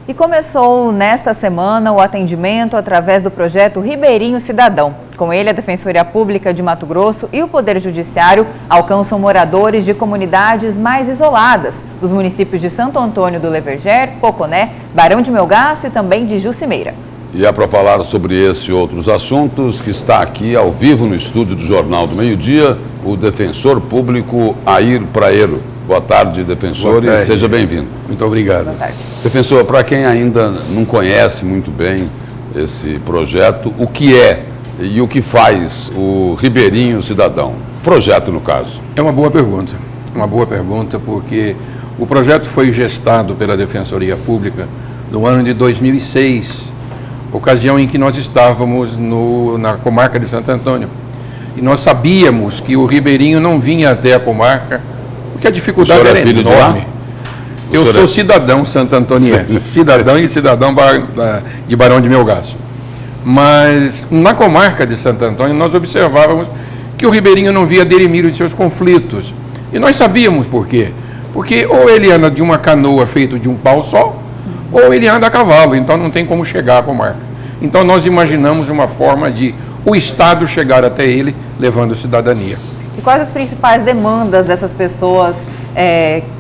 E começou nesta semana o atendimento através do projeto Ribeirinho Cidadão. Com ele, a Defensoria Pública de Mato Grosso e o Poder Judiciário alcançam moradores de comunidades mais isoladas, dos municípios de Santo Antônio do Leverger, Poconé, Barão de Melgaço e também de Jucimeira. E é para falar sobre esse e outros assuntos que está aqui ao vivo no estúdio do Jornal do Meio-Dia, o defensor público Air Praeiro. Boa tarde, defensor, e seja bem-vindo. Muito obrigado. Boa tarde. Defensor, para quem ainda não conhece muito bem esse projeto, o que é e o que faz o Ribeirinho Cidadão? Projeto, no caso. É uma boa pergunta, porque o projeto foi gestado pela Defensoria Pública no ano de 2006, ocasião em que nós estávamos na comarca de Santo Antônio. E nós sabíamos que o Ribeirinho não vinha até a comarca, porque a dificuldade era enorme. Eu sou cidadão santo-antoniense, cidadão de Barão de Melgaço. Mas na comarca de Santo Antônio nós observávamos que o Ribeirinho não via dirimir os seus conflitos. E nós sabíamos por quê. Porque ou ele anda de uma canoa feita de um pau só, ou ele anda a cavalo, então não tem como chegar à comarca. Então nós imaginamos uma forma de o Estado chegar até ele levando cidadania. E quais as principais demandas dessas pessoas,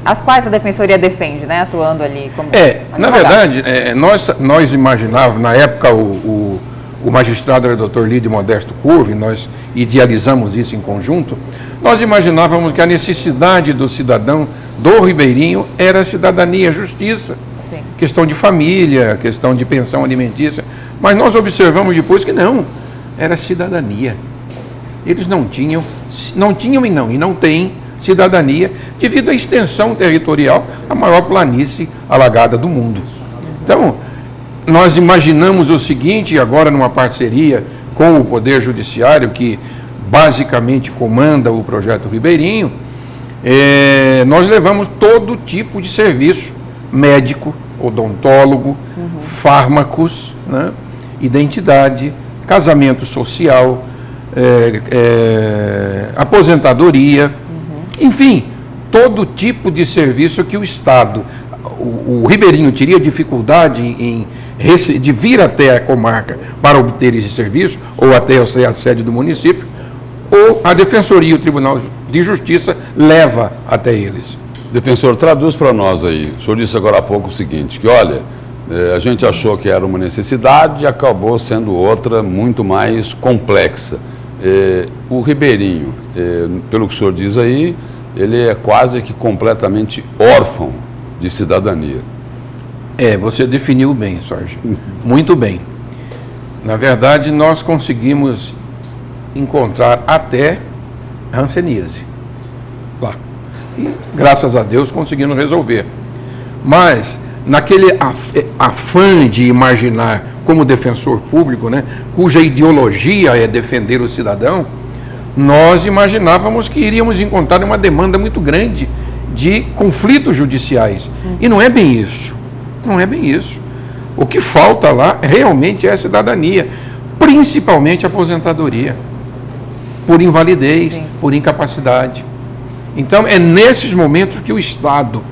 as quais a Defensoria defende, né, atuando ali como na verdade, nós imaginávamos, na época o magistrado era o Dr. Lídio Modesto Curve, nós idealizamos isso em conjunto, nós imaginávamos que a necessidade do cidadão do Ribeirinho era cidadania, justiça, Sim. Questão de família, questão de pensão alimentícia, mas nós observamos depois que não, era cidadania. Eles não tinham e não têm cidadania devido à extensão territorial, a maior planície alagada do mundo. Então, nós imaginamos o seguinte, agora numa parceria com o Poder Judiciário, que basicamente comanda o projeto Ribeirinho, nós levamos todo tipo de serviço, médico, odontólogo, fármacos, né, identidade, casamento social, aposentadoria, enfim, todo tipo de serviço que o Estado, o Ribeirinho teria dificuldade de vir até a comarca para obter esse serviço, ou até a sede do município, ou a Defensoria e o Tribunal de Justiça leva até eles. Defensor, traduz para nós aí. O senhor disse agora há pouco o seguinte, que olha, a gente achou que era uma necessidade e acabou sendo outra muito mais complexa. O Ribeirinho, pelo que o senhor diz aí, ele é quase que completamente órfão de cidadania. Você definiu bem, Sérgio. Muito bem. Na verdade, nós conseguimos encontrar até hanseníase lá. E, graças a Deus, conseguimos resolver. Mas, naquele afã de imaginar como defensor público, né, cuja ideologia é defender o cidadão, nós imaginávamos que iríamos encontrar uma demanda muito grande de conflitos judiciais. E não é bem isso. Não é bem isso. O que falta lá realmente é a cidadania, principalmente a aposentadoria, por invalidez, Sim. por incapacidade. Então, é nesses momentos que o Estado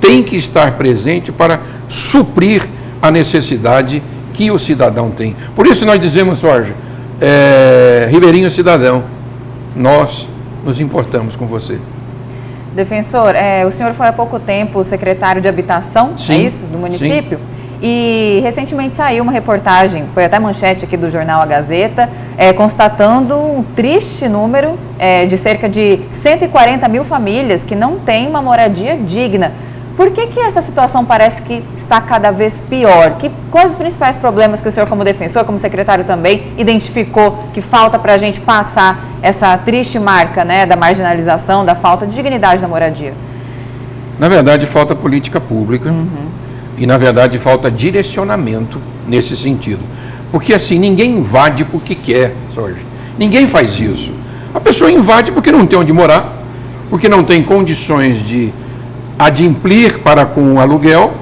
tem que estar presente para suprir a necessidade que o cidadão tem. Por isso nós dizemos, Jorge, Ribeirinho Cidadão, nós nos importamos com você. Defensor, o senhor foi há pouco tempo secretário de Habitação, Sim, é isso, do município? sim. E recentemente saiu uma reportagem, foi até manchete aqui do jornal A Gazeta, constatando um triste número de cerca de 140 mil famílias que não têm uma moradia digna. Por que essa situação parece que está cada vez pior? Quais os principais problemas que o senhor, como defensor, como secretário também, identificou que falta para a gente passar essa triste marca, né, da marginalização, da falta de dignidade na moradia? Na verdade, falta política pública e, na verdade, falta direcionamento nesse sentido. Porque, assim, ninguém invade porque quer, Jorge. Ninguém faz isso. A pessoa invade porque não tem onde morar, porque não tem condições de adimplir para com o aluguel,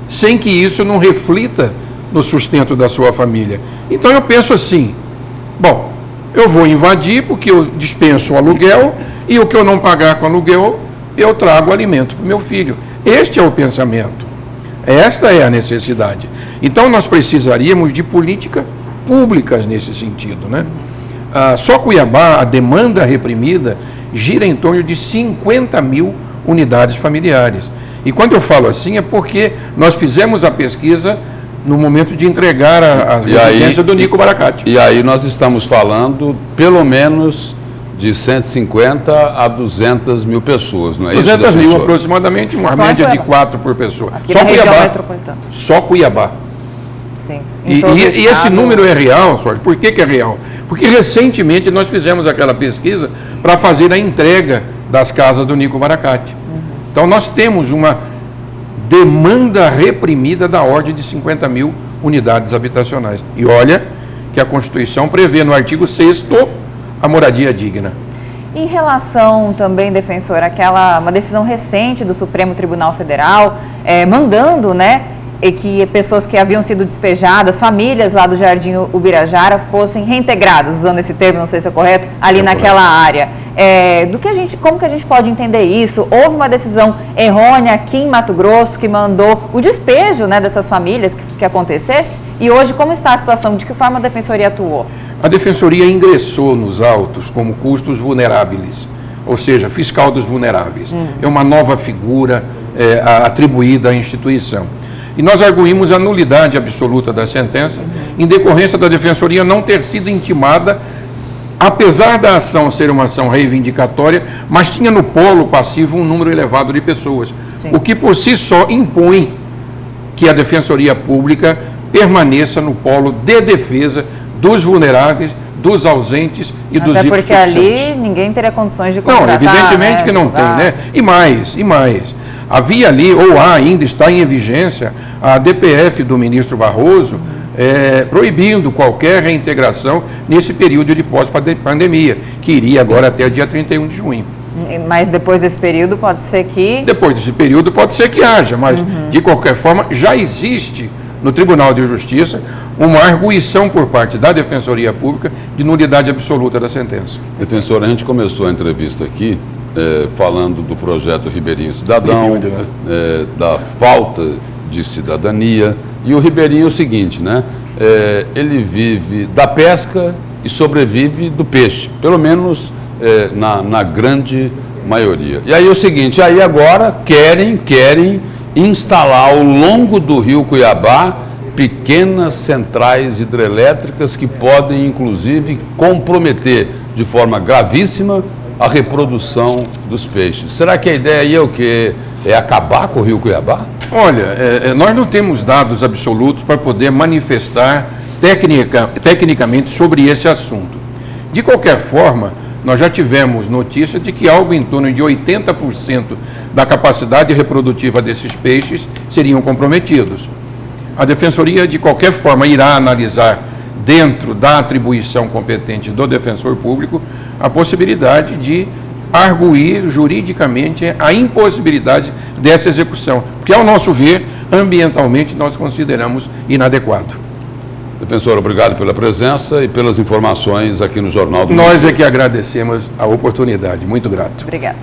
sem que isso não reflita no sustento da sua família. Então eu penso assim, bom, eu vou invadir porque eu dispenso o aluguel e o que eu não pagar com aluguel, eu trago alimento para o meu filho. Este é o pensamento. Esta é a necessidade. Então, nós precisaríamos de políticas públicas nesse sentido, né? Só Cuiabá, a demanda reprimida gira em torno de 50 mil unidades familiares. E quando eu falo assim é porque nós fizemos a pesquisa no momento de entregar as residências do Nico Baracate. E aí nós estamos falando pelo menos de 150 a 200 mil pessoas, não é 200 isso? 200 mil aproximadamente, uma média de 4 por pessoa. Aqui Só na região Cuiabá. metropolitana. Só Cuiabá. Sim. E esse número é real, Sorge. Por que é real? Porque recentemente nós fizemos aquela pesquisa para fazer a entrega das casas do Nico Baracate. Então nós temos uma demanda reprimida da ordem de 50 mil unidades habitacionais. E olha que a Constituição prevê no artigo 6º a moradia digna. Em relação também, defensor, uma decisão recente do Supremo Tribunal Federal, mandando, né, que pessoas que haviam sido despejadas, famílias lá do Jardim Ubirajara, fossem reintegradas, usando esse termo, não sei se é correto, ali naquela área. Como que a gente pode entender isso? Houve uma decisão errônea aqui em Mato Grosso que mandou o despejo, né, dessas famílias que acontecesse, e hoje como está a situação? De que forma a Defensoria atuou? A Defensoria ingressou nos autos como custos vulneráveis, ou seja, fiscal dos vulneráveis. É uma nova figura atribuída à instituição. E nós arguímos a nulidade absoluta da sentença, em decorrência da Defensoria não ter sido intimada, apesar da ação ser uma ação reivindicatória, mas tinha no polo passivo um número elevado de pessoas. Sim. O que por si só impõe que a Defensoria Pública permaneça no polo de defesa dos vulneráveis, dos ausentes e dos hipossuficientes. Até porque ali ninguém teria condições de contratar. Não, evidentemente, né, que não tem, né? E mais. Havia ali, ou ainda está em vigência, a DPF do ministro Barroso, proibindo qualquer reintegração nesse período de pós-pandemia, que iria agora até o dia 31 de junho. Mas depois desse período pode ser que... Depois desse período pode ser que haja, mas de qualquer forma já existe no Tribunal de Justiça uma arguição por parte da Defensoria Pública de nulidade absoluta da sentença. Defensor, a gente começou a entrevista aqui falando do projeto Ribeirinho Cidadão, da falta de cidadania. E o Ribeirinho é o seguinte, né? Ele vive da pesca e sobrevive do peixe, pelo menos na grande maioria. E aí é o seguinte, aí agora querem instalar ao longo do rio Cuiabá pequenas centrais hidrelétricas que podem, inclusive, comprometer de forma gravíssima a reprodução dos peixes. Será que a ideia aí é o quê? É acabar com o rio Cuiabá? Olha, nós não temos dados absolutos para poder manifestar tecnicamente sobre esse assunto. De qualquer forma, nós já tivemos notícia de que algo em torno de 80% da capacidade reprodutiva desses peixes seriam comprometidos. A Defensoria, de qualquer forma, irá analisar, dentro da atribuição competente do Defensor Público, a possibilidade de arguir juridicamente a impossibilidade dessa execução, porque, ao nosso ver, ambientalmente, nós consideramos inadequado. Defensor, obrigado pela presença e pelas informações aqui no Jornal do Nós é que agradecemos a oportunidade. Muito grato. Obrigado.